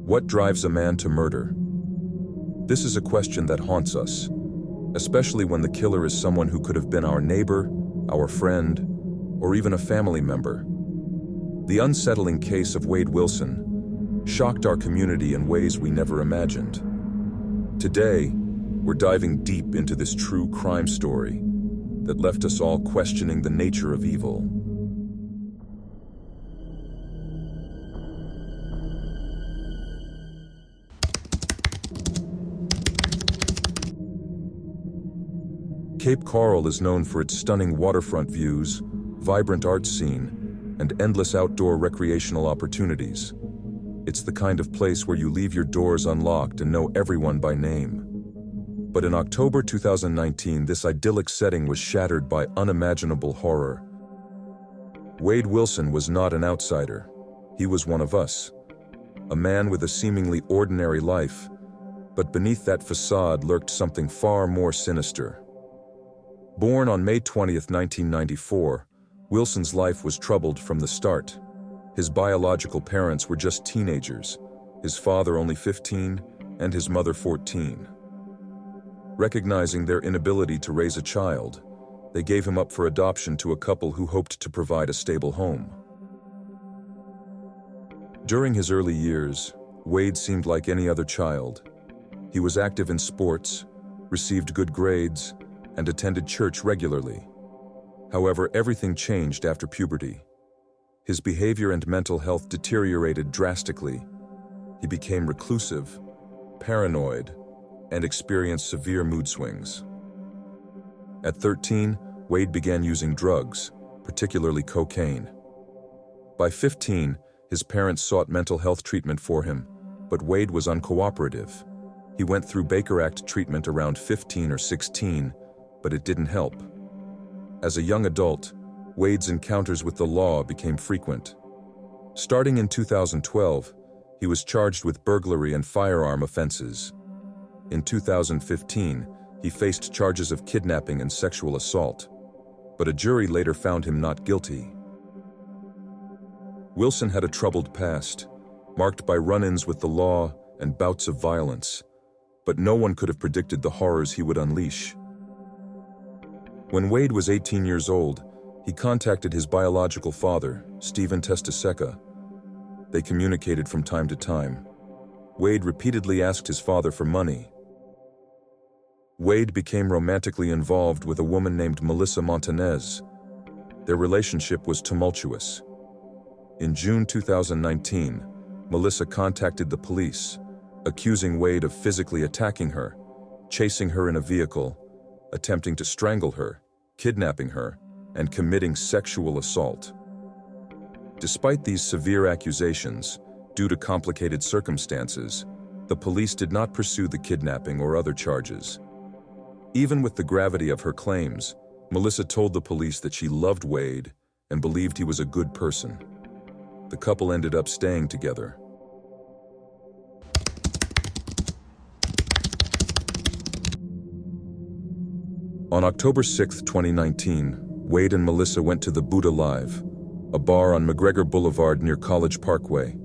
What drives a man to murder? This is a question that haunts us, especially when the killer is someone who could have been our neighbor, our friend, or even a family member. The unsettling case of Wade Wilson shocked our community in ways we never imagined. Today, we're diving deep into this true crime story that left us all questioning the nature of evil. Cape Coral is known for its stunning waterfront views, vibrant art scene, and endless outdoor recreational opportunities. It's the kind of place where you leave your doors unlocked and know everyone by name. But in October 2019, this idyllic setting was shattered by unimaginable horror. Wade Wilson was not an outsider. He was one of us. A man with a seemingly ordinary life, but beneath that facade lurked something far more sinister. Born on May 20, 1994, Wilson's life was troubled from the start. His biological parents were just teenagers, his father only 15 and his mother 14. Recognizing their inability to raise a child, they gave him up for adoption to a couple who hoped to provide a stable home. During his early years, Wade seemed like any other child. He was active in sports, received good grades, and attended church regularly. However, everything changed after puberty. His behavior and mental health deteriorated drastically. He became reclusive, paranoid, and experienced severe mood swings. At 13, Wade began using drugs, particularly cocaine. By 15, his parents sought mental health treatment for him, but Wade was uncooperative. He went through Baker Act treatment around 15 or 16, but it didn't help. As a young adult, Wade's encounters with the law became frequent. Starting in 2012, he was charged with burglary and firearm offenses. In 2015, he faced charges of kidnapping and sexual assault, but a jury later found him not guilty. Wilson had a troubled past, marked by run-ins with the law and bouts of violence, but no one could have predicted the horrors he would unleash. When Wade was 18 years old, he contacted his biological father, Stephen Testaseca. They communicated from time to time. Wade repeatedly asked his father for money. Wade became romantically involved with a woman named Melissa Montanez. Their relationship was tumultuous. In June 2019, Melissa contacted the police, accusing Wade of physically attacking her, chasing her in a vehicle, attempting to strangle her, kidnapping her, and committing sexual assault. Despite these severe accusations, due to complicated circumstances, the police did not pursue the kidnapping or other charges. Even with the gravity of her claims, Melissa told the police that she loved Wade and believed he was a good person. The couple ended up staying together. On October 6, 2019, Wade and Melissa went to the Buddha Live, a bar on McGregor Boulevard near College Parkway.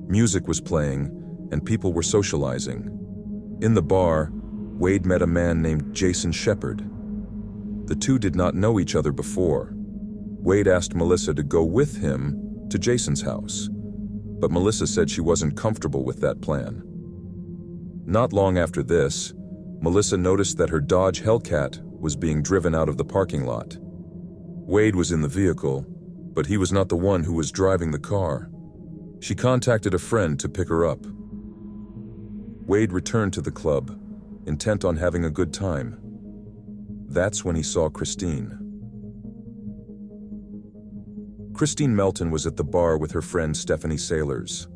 Music was playing, and people were socializing. In the bar, Wade met a man named Jason Shepard. The two did not know each other before. Wade asked Melissa to go with him to Jason's house, but Melissa said she wasn't comfortable with that plan. Not long after this, Melissa noticed that her Dodge Hellcat was being driven out of the parking lot. Wade was in the vehicle, but he was not the one who was driving the car. She contacted a friend to pick her up. Wade returned to the club, intent on having a good time. That's when he saw Christine. Christine Melton was at the bar with her friend Stephanie Sailors.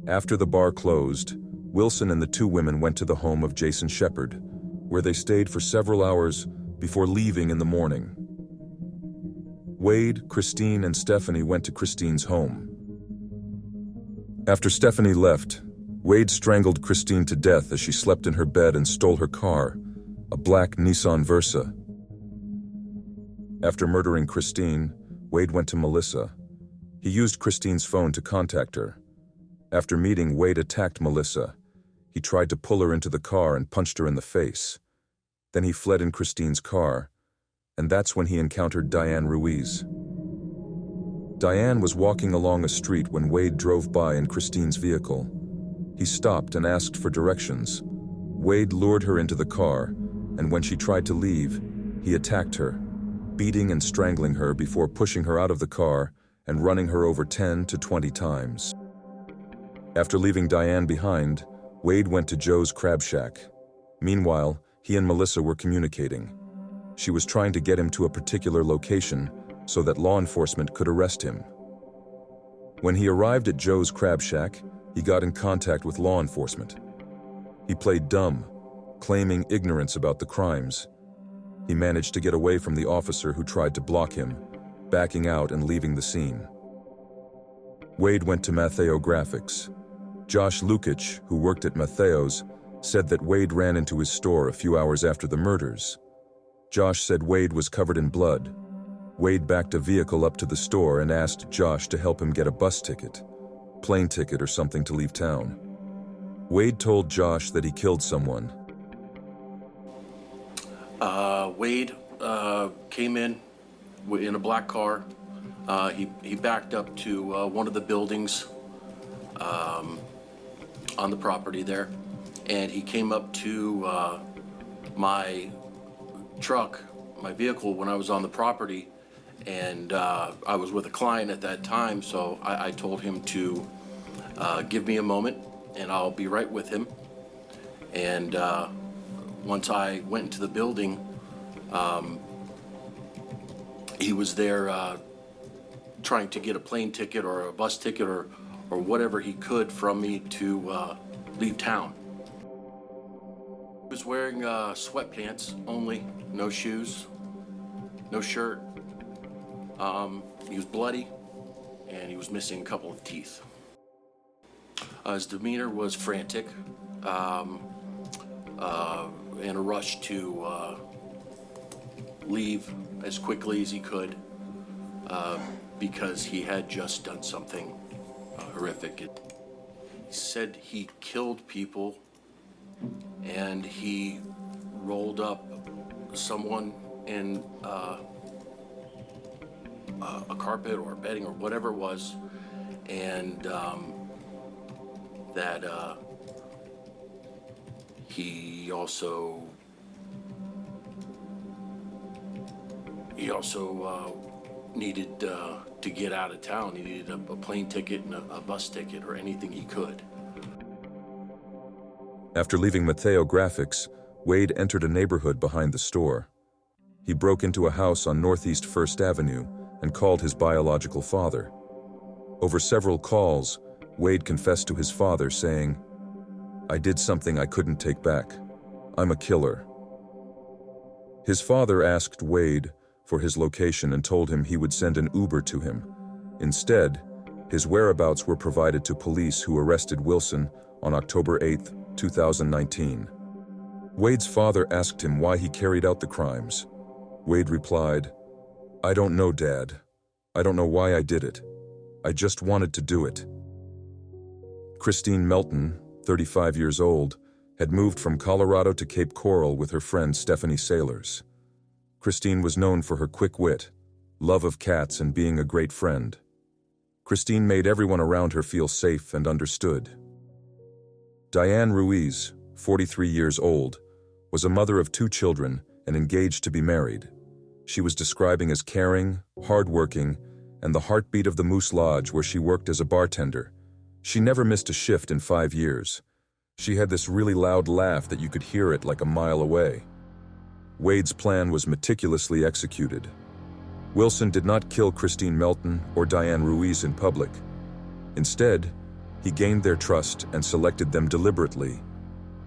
After the bar closed, Wilson and the two women went to the home of Jason Shepard, where they stayed for several hours before leaving in the morning. Wade, Christine, and Stephanie went to Christine's home. After Stephanie left, Wade strangled Christine to death as she slept in her bed and stole her car, a black Nissan Versa. After murdering Christine, Wade went to Melissa. He used Christine's phone to contact her. After meeting, Wade attacked Melissa. He tried to pull her into the car and punched her in the face. Then he fled in Christine's car, and that's when he encountered Diane Ruiz. Diane was walking along a street when Wade drove by in Christine's vehicle. He stopped and asked for directions. Wade lured her into the car, and when she tried to leave, he attacked her, beating and strangling her before pushing her out of the car and running her over 10 to 20 times. After leaving Diane behind, Wade went to Joe's crab shack. Meanwhile, he and Melissa were communicating. She was trying to get him to a particular location so that law enforcement could arrest him. When he arrived at Joe's crab shack, he got in contact with law enforcement. He played dumb, claiming ignorance about the crimes. He managed to get away from the officer who tried to block him, backing out and leaving the scene. Wade went to Matteo Graphics. Josh Lukic, who worked at Matteo's, said that Wade ran into his store a few hours after the murders. Josh said Wade was covered in blood. Wade backed a vehicle up to the store and asked Josh to help him get a bus ticket, plane ticket or something to leave town. Wade told Josh that he killed someone. Wade came in a black car. He backed up to one of the buildings on the property there, and he came up to my truck, my vehicle, when I was on the property, and I was with a client at that time, so I told him to give me a moment and I'll be right with him. And once I went into the building, he was there trying to get a plane ticket or a bus ticket or whatever he could from me to leave town. He was wearing sweatpants only, no shoes, no shirt. He was bloody, and he was missing a couple of teeth. His demeanor was frantic, in a rush to leave as quickly as he could, because he had just done something horrific. He said he killed people, and he rolled up someone in a carpet or bedding or whatever it was, and that he also needed to get out of town. He needed a plane ticket and a bus ticket or anything he could. After leaving Matteo Graphics, Wade entered a neighborhood behind the store. He broke into a house on Northeast 1st Avenue and called his biological father. Over several calls, Wade confessed to his father, saying, "I did something I couldn't take back. I'm a killer." His father asked Wade for his location and told him he would send an Uber to him. Instead, his whereabouts were provided to police, who arrested Wilson on October 8, 2019. Wade's father asked him why he carried out the crimes. Wade replied, "I don't know, Dad. I don't know why I did it. I just wanted to do it." Christine Melton, 35 years old, had moved from Colorado to Cape Coral with her friend Stephanie Sailors. Christine was known for her quick wit, love of cats, and being a great friend. Christine made everyone around her feel safe and understood. Diane Ruiz, 43 years old, was a mother of 2 children and engaged to be married. She was describing as caring, hardworking, and the heartbeat of the Moose Lodge where she worked as a bartender. She never missed a shift in 5 years. She had this really loud laugh that you could hear it like a mile away. Wade's plan was meticulously executed. Wilson did not kill Christine Melton or Diane Ruiz in public. Instead, he gained their trust and selected them deliberately.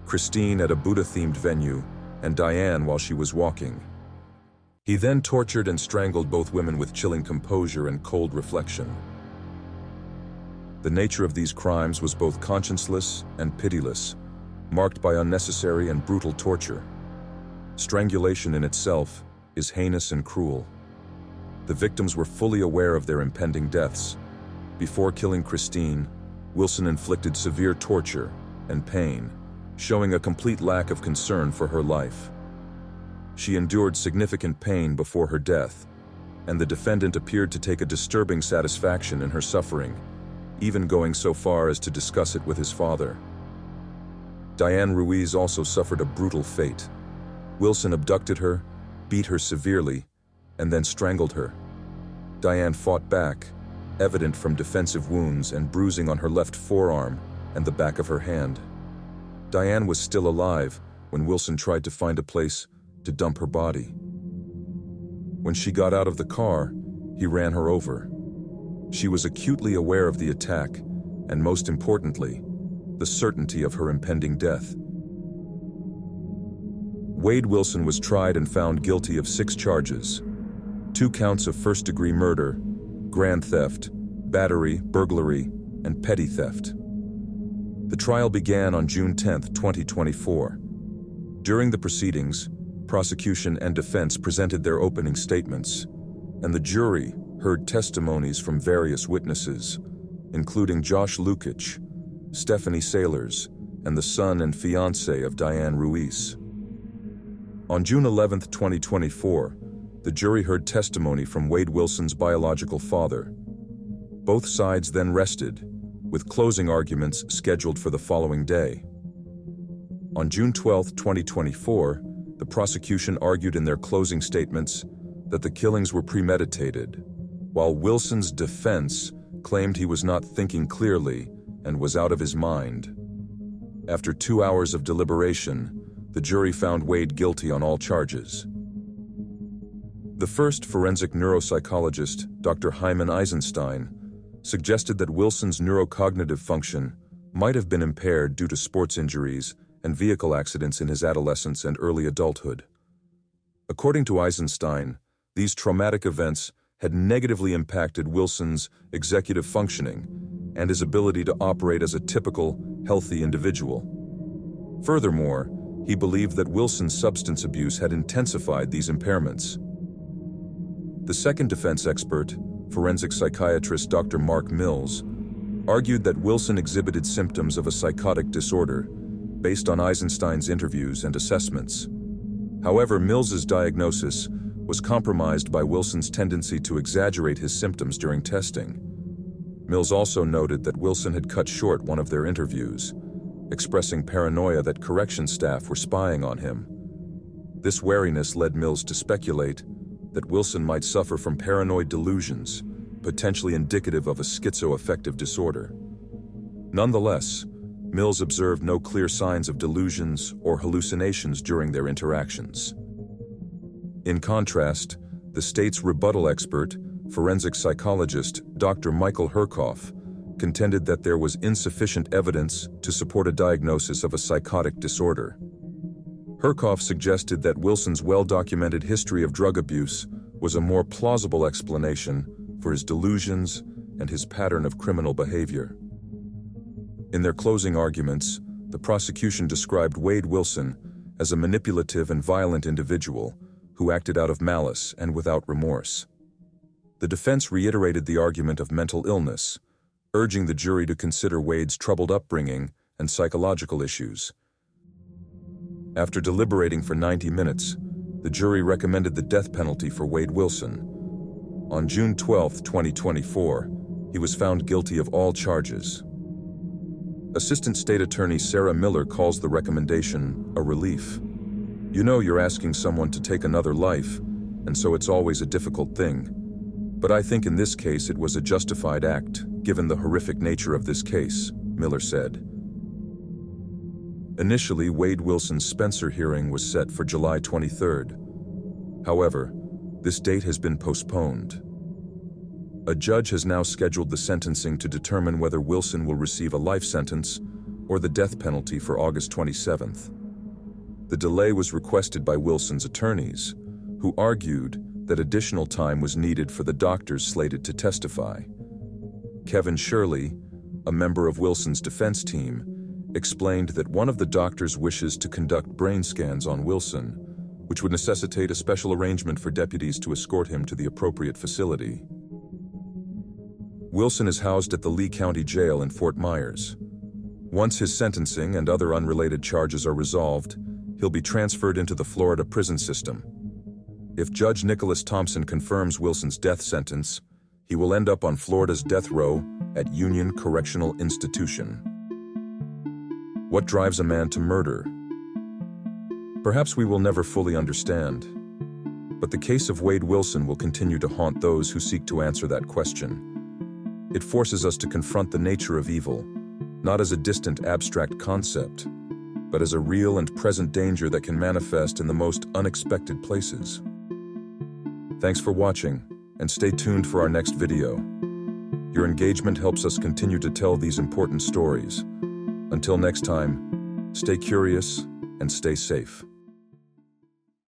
Christine at a Buddha-themed venue, and Diane while she was walking. He then tortured and strangled both women with chilling composure and cold reflection. The nature of these crimes was both conscienceless and pitiless, marked by unnecessary and brutal torture. Strangulation in itself is heinous and cruel. The victims were fully aware of their impending deaths. Before killing Christine, Wilson inflicted severe torture and pain, showing a complete lack of concern for her life. She endured significant pain before her death, and the defendant appeared to take a disturbing satisfaction in her suffering, even going so far as to discuss it with his father. Diane Ruiz also suffered a brutal fate. Wilson abducted her, beat her severely, and then strangled her. Diane fought back, evident from defensive wounds and bruising on her left forearm and the back of her hand. Diane was still alive when Wilson tried to find a place to dump her body. When she got out of the car, he ran her over. She was acutely aware of the attack, and most importantly, the certainty of her impending death. Wade Wilson was tried and found guilty of 6 charges: 2 counts of first-degree murder, grand theft, battery, burglary, and petty theft. The trial began on June 10, 2024. During the proceedings, prosecution and defense presented their opening statements, and the jury heard testimonies from various witnesses, including Josh Lukic, Stephanie Sailors, and the son and fiancé of Diane Ruiz. On June 11, 2024, the jury heard testimony from Wade Wilson's biological father. Both sides then rested, with closing arguments scheduled for the following day. On June 12, 2024, the prosecution argued in their closing statements that the killings were premeditated, while Wilson's defense claimed he was not thinking clearly and was out of his mind. After 2 hours of deliberation, the jury found Wade guilty on all charges. The first forensic neuropsychologist, Dr. Hyman Eisenstein, suggested that Wilson's neurocognitive function might have been impaired due to sports injuries and vehicle accidents in his adolescence and early adulthood. According to Eisenstein, these traumatic events had negatively impacted Wilson's executive functioning and his ability to operate as a typical, healthy individual. Furthermore, he believed that Wilson's substance abuse had intensified these impairments. The second defense expert, forensic psychiatrist Dr. Mark Mills, argued that Wilson exhibited symptoms of a psychotic disorder based on Eisenstein's interviews and assessments. However, Mills's diagnosis was compromised by Wilson's tendency to exaggerate his symptoms during testing. Mills also noted that Wilson had cut short one of their interviews, expressing paranoia that correction staff were spying on him. This wariness led Mills to speculate that Wilson might suffer from paranoid delusions, potentially indicative of a schizoaffective disorder. Nonetheless, Mills observed no clear signs of delusions or hallucinations during their interactions. In contrast, the state's rebuttal expert, forensic psychologist Dr. Michael Herkoff, contended that there was insufficient evidence to support a diagnosis of a psychotic disorder. Herkoff suggested that Wilson's well-documented history of drug abuse was a more plausible explanation for his delusions and his pattern of criminal behavior. In their closing arguments, the prosecution described Wade Wilson as a manipulative and violent individual who acted out of malice and without remorse. The defense reiterated the argument of mental illness, urging the jury to consider Wade's troubled upbringing and psychological issues. After deliberating for 90 minutes, the jury recommended the death penalty for Wade Wilson. On June 12, 2024, he was found guilty of all charges. Assistant State Attorney Sarah Miller calls the recommendation a relief. You know you're asking someone to take another life, and so it's always a difficult thing. But I think in this case it was a justified act, given the horrific nature of this case, Miller said. Initially, Wade Wilson's Spencer hearing was set for July 23rd. However, this date has been postponed. A judge has now scheduled the sentencing to determine whether Wilson will receive a life sentence or the death penalty for August 27th. The delay was requested by Wilson's attorneys, who argued that additional time was needed for the doctors slated to testify. Kevin Shirley, a member of Wilson's defense team, explained that one of the doctors wishes to conduct brain scans on Wilson, which would necessitate a special arrangement for deputies to escort him to the appropriate facility. Wilson is housed at the Lee County Jail in Fort Myers. Once his sentencing and other unrelated charges are resolved, he'll be transferred into the Florida prison system. If Judge Nicholas Thompson confirms Wilson's death sentence, he will end up on Florida's death row at Union Correctional Institution. What drives a man to murder? Perhaps we will never fully understand, but the case of Wade Wilson will continue to haunt those who seek to answer that question. It forces us to confront the nature of evil, not as a distant abstract concept, but as a real and present danger that can manifest in the most unexpected places. Thanks for watching, and stay tuned for our next video. Your engagement helps us continue to tell these important stories. Until next time, stay curious and stay safe.